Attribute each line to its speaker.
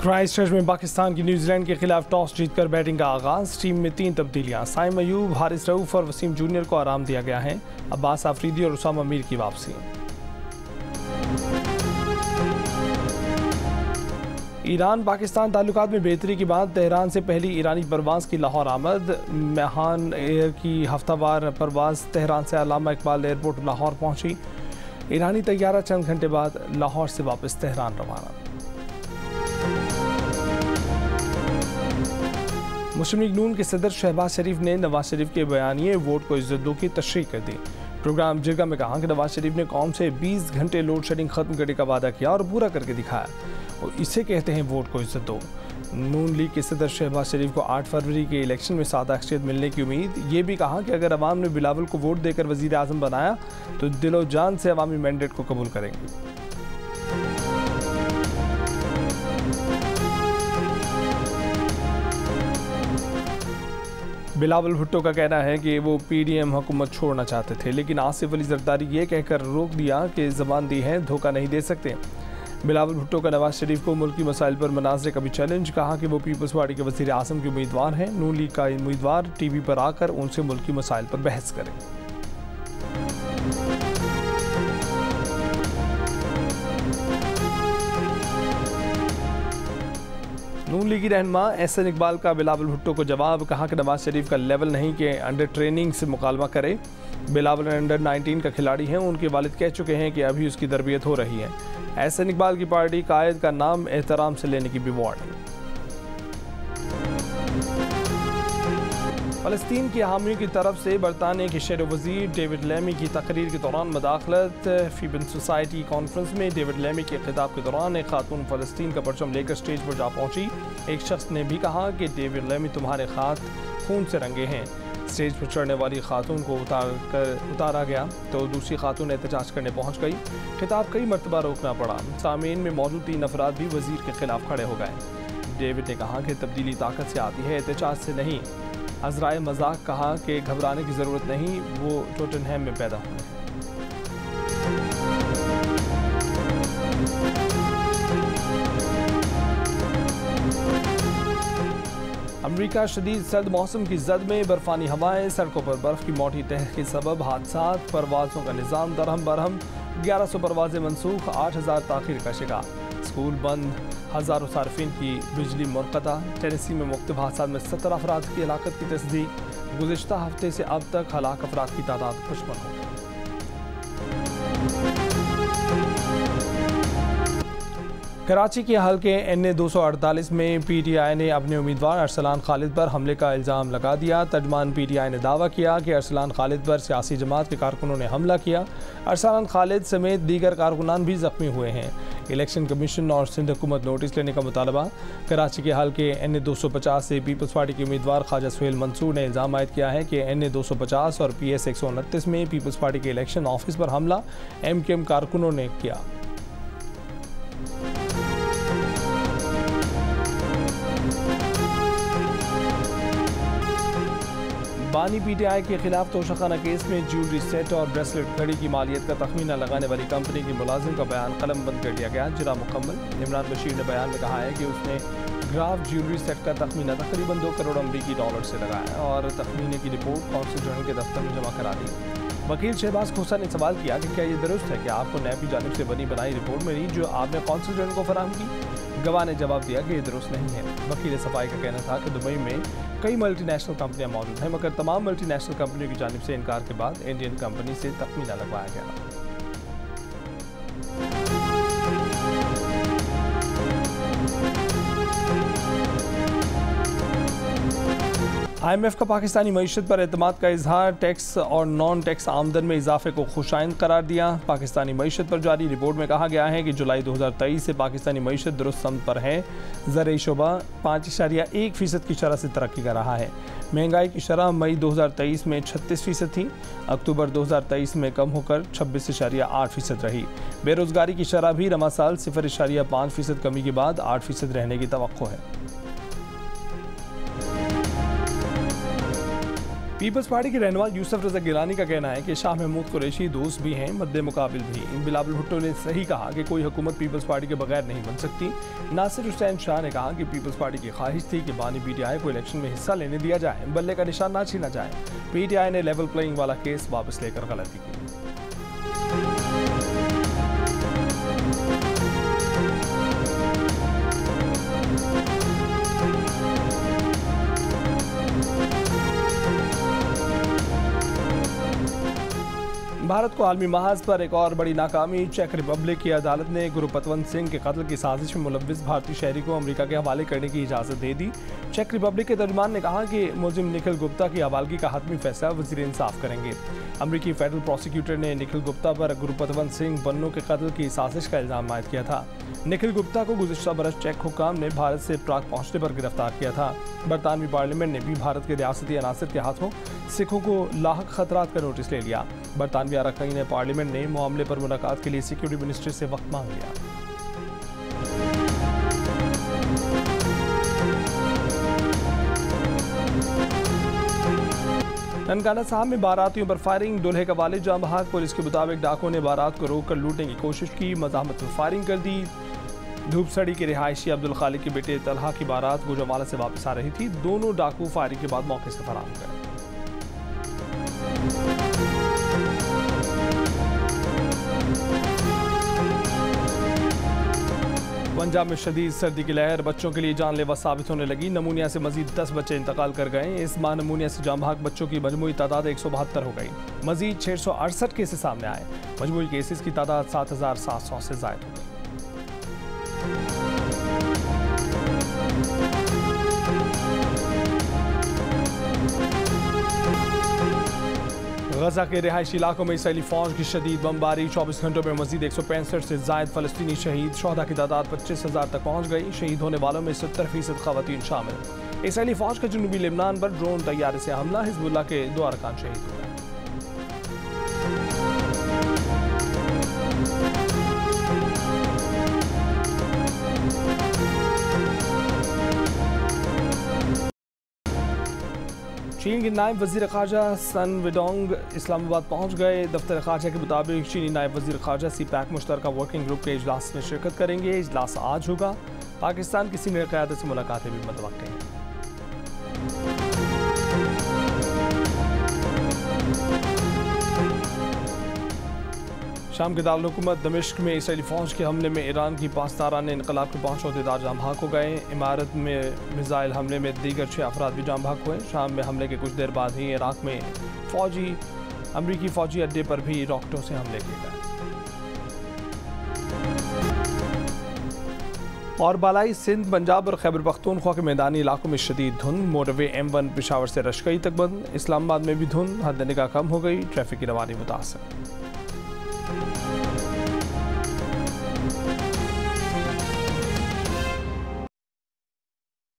Speaker 1: Christchurch में पाकिस्तान की New Zealand के खिलाफ टॉस जीतकर बैटिंग का आगाज। टीम में 3 तब्दीलियां। साइम अयूब, हारिस रऊफ और वसीम जूनियर को आराम दिया गया है। अब्बास आफरीदी और उसामा मीर की वापसी। ईरान पाकिस्तान ताल्लुकात में बेहतरी के बाद तेहरान से पहली ईरानी परवाज़ की लाहौर आमद। मेहान एयर की हफ्तावार परवाज़ तेहरान से अल्लामा इकबाल एयरपोर्ट लाहौर पहुंची। ईरानी तैयारा चंद घंटे बाद लाहौर से वापस तेहरान रवाना। मुस्लिम लीग नून के सदर शहबाज शरीफ ने नवाज शरीफ के बयानिए वोट को इज्जत दो की तशरीह कर दी। प्रोग्राम जिरगा में कहा कि नवाज शरीफ ने कौम से 20 घंटे लोड शेडिंग खत्म करने का वादा किया और पूरा करके दिखाया, और इसे कहते हैं वोट को इज्जत दो। नून लीग के सदर शहबाज शरीफ को 8 फरवरी के इलेक्शन में सादा अक्सरियत मिलने की उम्मीद। ये भी कहा कि अगर अवाम ने बिलावल को वोट देकर वजीर आज़म बनाया तो दिलो जान से अवामी मैंडेट को कबूल करेंगे। बिलावल भुट्टो का कहना है कि वो पीडीएम हुकूमत छोड़ना चाहते थे, लेकिन आसिफ अली जरदारी ये कहकर रोक दिया कि ज़बान दी है, धोखा नहीं दे सकते। बिलावल भुट्टो का नवाज शरीफ को मुल्की मसाइल पर मनाजरे का भी चैलेंज। कहा कि वो पीपल्स पार्टी के वज़ीर आज़म के उम्मीदवार हैं। नून लीग का उम्मीदवार टीवी पर आकर उनसे मुल्की मसाइल पर बहस करें। नून लीगी रहनुमा एहसन इकबाल का बिलावल भुट्टो को जवाब। कहा कि नवाज शरीफ का लेवल नहीं कि अंडर ट्रेनिंग से मुकालमा करे। बिलावल अंडर 19 का खिलाड़ी हैं, उनके वालिद कह चुके हैं कि अभी उसकी तरबियत हो रही है। एहसन इकबाल की पार्टी कायद का नाम एहतराम से लेने की भी वार्निंग। फ़लस्तीन की हामियों की तरफ से बरतानिया के शेर वज़ीर डेविड लेमी की तकरीर के दौरान मदाखलत। फीबन सोसाइटी कॉन्फ्रेंस में डेविड लेमी के खिताब के दौरान एक खातून फ़लस्तीन का परचम लेकर स्टेज पर जा पहुंची। एक शख्स ने भी कहा कि डेविड लेमी तुम्हारे हाथ खून से रंगे हैं। स्टेज पर चढ़ने वाली खातून को उतारा गया तो दूसरी खातून एहतजाज करने पहुँच गई। खिताब कई मरतबा रोकना पड़ा। सामीन में मौजूद 3 अफराद भी वज़ीर के खिलाफ खड़े हो गए। डेविड ने कहा कि तब्दीली ताकत से आती है, एहतजाज से नहीं। अज़राए मजाक कहा कि घबराने की ज़रूरत नहीं, वो टोटनहैम में पैदा हुए हैं। अमरीका शदीद सर्द मौसम की जद में बर्फानी हवाएं, सड़कों पर बर्फ की मोटी तह के सबब हादसात, परवाज़ों का निज़ाम दरहम बरहम। 1100 परवाज़ें मनसूख, 8000 ताख़ीर का शिकार। स्कूल बंद, हज़ारों सार्फिन की बिजली मुनक़ता। टेनेसी में मुख्तलिफ हादसात में 70 अफराद की हलाकत की तस्दीक। गुज़िश्ता हफ्ते से अब तक हलाक अफराद की तादाद 55 हो गई। कराची के हल्के NA 248 में PTI ने अपने उम्मीदवार अरसलान खालिद पर हमले का इल्ज़ाम लगा दिया। तर्जमान PTI ने दावा किया कि अरसलान खालिद पर सियासी जमात के कारकुनों ने हमला किया। अरसलान खालिद समेत दीगर कारकुनान भी ज़ख्मी हुए हैं। इलेक्शन कमीशन और सिंध हुकूमत नोटिस लेने का मुतालबा। कराची के हल्के NA 250 से पीपल्स पार्टी के उम्मीदवार ख्वाजा सुहेल मंसूर ने इल्ज़ाम आयद किया है कि NA 250 और PS 129 में पीपल्स पार्टी के इलेक्शन ऑफिस पर हमला MKM कारकुनों ने किया। बानी PTI के खिलाफ तोशाखाना केस में ज्वेलरी सेट और ब्रेसलेट घड़ी की मालियत का तखमीना लगाने वाली कंपनी के मुलाजिम का बयान कलम बंद कर दिया गया। जिरा मुकम्मल। इमरान बशीर ने बयान में कहा है कि उसने ग्राफ ज्वेलरी सेट का तखमीना तकरीबन 2 करोड़ अमरीकी डॉलर से लगाया और तखमीने की रिपोर्ट कौंसिल जनरल के दफ्तर में जमा करा दी। वकील शहबाज खोसा ने सवाल किया कि क्या ये दुरुस्त है कि आपको नैब की जानिब से बनी बनाई रिपोर्ट मिली जो आपने कौंसिल जनरल को फराहम की। गवाह ने जवाब दिया कि ये दुरुस्त नहीं है। वकील सफाई का कहना था कि दुबई में कई मल्टीनेशनल कंपनियां मौजूद हैं, मगर तमाम मल्टीनेशनल कंपनियों की जानिब से इनकार के बाद इंडियन कंपनी से तखमीना लगवाया गया। IMF का पाकिस्तानी मईशत पर एतमाद का इजहार। टैक्स और नॉन टैक्स आमदन में इजाफे को खुशाइंद करार दिया। पाकिस्तानी मईशत पर जारी रिपोर्ट में कहा गया है कि जुलाई 2023 से पाकिस्तानी मईशत दुरुस्त समत पर है। ज़राई शोबा 5.1% की शरह से तरक्की कर रहा है। महंगाई की शरह मई 2023 में 36% थी, अक्टूबर 2023 में कम होकर 26.8% रही। बेरोज़गारी की शरह भी रमा साल 0.5% कमी के बाद 8% रहने की तवक्को है। पीपल्स पार्टी के रहनुमा यूसुफ रज़ा गिलानी का कहना है कि शाह महमूद कुरैशी दोस्त भी हैं, मद्दे मुकाबिल भी। बिलावल भुट्टो ने सही कहा कि कोई हुकूमत पीपल्स पार्टी के बगैर नहीं बन सकती। नासिर हुसैन शाह ने कहा कि पीपल्स पार्टी की ख्वाहिश थी कि बानी पीटीआई को इलेक्शन में हिस्सा लेने दिया जाए, बल्ले का निशान ना छीना जाए। पीटीआई ने लेवल प्लेइंग वाला केस वापस लेकर गलती की। भारत को आलमी महाज पर एक और बड़ी नाकामी। चेक रिपब्लिक की अदालत ने गुरुपतवंत सिंह के कत्ल की साजिश में मुलव्विस भारतीय शहरी को अमेरिका के हवाले करने की इजाज़त दे दी। चेक रिपब्लिक के तर्जुमान ने कहा कि मुलजिम निखिल गुप्ता की हवालगी का हतमी फैसला वज़ीर इंसाफ करेंगे। अमरीकी फेडरल प्रोसिक्यूटर ने निखिल गुप्ता पर गुरुपतवंत सिंह बन्नो के कत्ल की साजिश का इल्ज़ाम आयद किया था। निखिल गुप्ता को गुज़िश्ता बरस चेक हुक्काम ने भारत से प्राग पहुँचने पर गिरफ्तार किया था। बरतानवी पार्लियामेंट ने भी भारत के रियासती अनासर के हाथों सिखों को लाहक खतरात का नोटिस ले लिया। बरतानवी अरकान पार्लियामेंट ने मामले पर मुलाकात के लिए सिक्योरिटी मिनिस्ट्री से वक्त मांग लिया। ननकाना साहब में बारातियों पर फायरिंग, दूल्हे का वालिद जाम बहक। पुलिस के मुताबिक डाकुओं ने बारात को रोककर लूटने की कोशिश की, मज़ाहमत में फायरिंग कर दी। धूपसड़ी के रिहायशी अब्दुल खालिक के बेटे तलहा की बारात गुजरावाला से वापस आ रही थी। दोनों डाकू फायरिंग के बाद मौके से फरार हो गए। पंजाब में शदीद सर्दी की लहर बच्चों के लिए जानलेवा साबित होने लगी। नमूनिया से मजीद 10 बच्चे इंतकाल कर गए। इस माह नमूनिया से जाम बहक बच्चों की मजमूई तादाद 172 हो गई। मजीद 668 केसेस सामने आए। मजमूई केसेस की तादाद 7700 से ज़ायद हो गई। गजा के रिहायशी इलाकों में इसराइली फौज की शदीद बमबारी। 24 घंटों में मजीद 165 से जायद फलस्तीनी शहीद। शोहदा की तादाद 25,000 तक पहुँच गई। शहीद होने वालों में 70% खवातीन शामिल। इसराइली फौज का जनूबी लेबनान पर ड्रोन तैयारे से हमला। हिजबुल्लाह के 2 अरकान शहीद हो गए। चीन के नायब वज़ीर ख़ारजा सन वेडोंग इस्लामाबाद पहुंच गए। दफ्तर ख़ारजा के मुताबिक चीनी नायब वज़ीर ख़ारजा सीपैक मुश्तरका वर्किंग ग्रुप के इजलास में शिरकत करेंगे। इजलास आज होगा। पाकिस्तान की सीनियर क़यादत से मुलाकातें भी मुतवक्किल हैं। शाम के दारुल हुकूमत दमिश्क में इसराइली फ़ौज के हमले में ईरान की पासदारान इनकलाब के 5 अहदेदार जाम बहक हो गए। इमारत में मिसाइल हमले में दीगर 6 अफराद भी जाम बहक हुए। शाम में हमले के कुछ देर बाद ही इराक में अमरीकी फ़ौजी अड्डे पर भी रॉकेटों से हमले किए गए। और बालाई सिंध, पंजाब और खैबर पख्तूनख्वा के मैदानी इलाकों में शदीद धुंध। मोटरवे M1 पेशावर से रशकई तक बंद। इस्लामाबाद में भी धुंध, हद निगाह कम हो गई। ट्रैफिक की रवानी मुतासर।